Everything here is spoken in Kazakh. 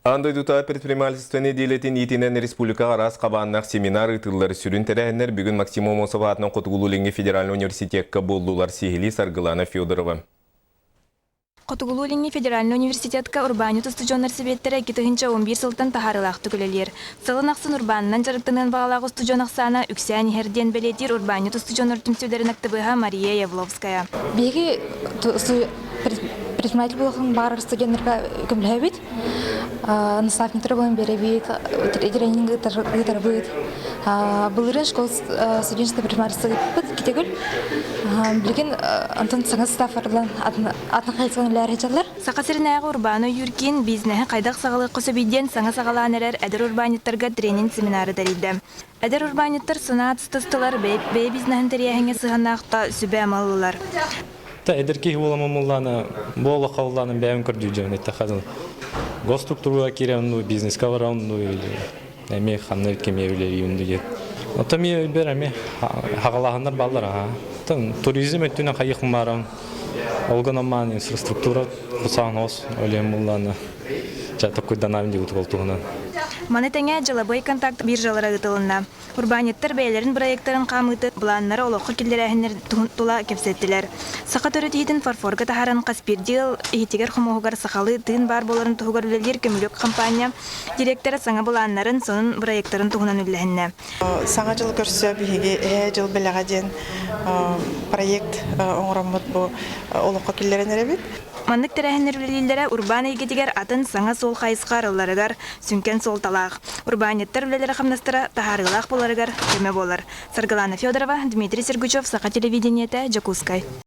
Андойдута предпринимательственный дейлетін етінен республика арас қабаннақ семинар ытыллары сүрін тәрәхінер бүгін Максимум Осоватының Қотығулулинге федеральный университетке болдулар сихили Саргылана Федорова. Қотығулулинге федеральный университетке урбанию студионар себеттері 2011 сылтан тахарылақты күлелер. Сылын ақсын урбанынан жарықтынан бағалағы студионақсана үксән ерден белетер урбанию студионар түмсеудерін актыбыға Мария Явловская. Беги предприниматель болған бар студенттарға көмілі бит. Наставниктер болын бере бит, тренингі ғытар бит. Бұлырын школ студенческий предпринимательство бит кетегіл. Білген антон саңыз стафарлан атын қайтыған үләр хеталар. Сақасырынағы урбану юркин бизнесі қайдақ сағалы қосыбейден саңа сағалан әрер әдір урбаниттарға тренинг семинары дариды. Әдір урбаниттар сынат стыстылар бей бизнесін тәрияхіңе сығанақта сүбе амалылар. Эдерки боламамулланы болы қауланы бәйін көрді жөн етті қадыл. Госструктуруға керемді бизнес кавараунды әме қанны өткеме өлері үйінді кет. Отами өлбер әме хағалағандар балдар. Туризм өттіне қайықым барам. Олғын аман инфраструктура құсағын ос өлем мұлланы жатып көйдан авинде ұтық олтуғынан. Манетеңе жылабой контакт биржалары ұтылында. Урбаниттар бәйлерін проекттарын қамыты бұланлары олыққы келдері тула кепсеттілер. Сақа төрі фарфорға тахаран қаспирдел, ехетегер құмығығар сақалы тыын бар боларын тұғығар үлелер көмілік компания директоры саңа бұланларын сонын проекттарын тұғынан үлләхінне. Саңа жыл көрсі бігеге жыл біліға ден проект оңырамыд бұл олыққы келдерін әребет. Маннык тәрәһеннәр үлелеләре урбан егетегер атын саңа сол хайысқар ылларыгар сүнкен сол талақ. Урбаниттар үлеләре хамнастыра тахарылақ боларыгар көмө болар. Саргылана Федорова, Дмитрий Сергучев, Сақа телевидениеті, Жакускай.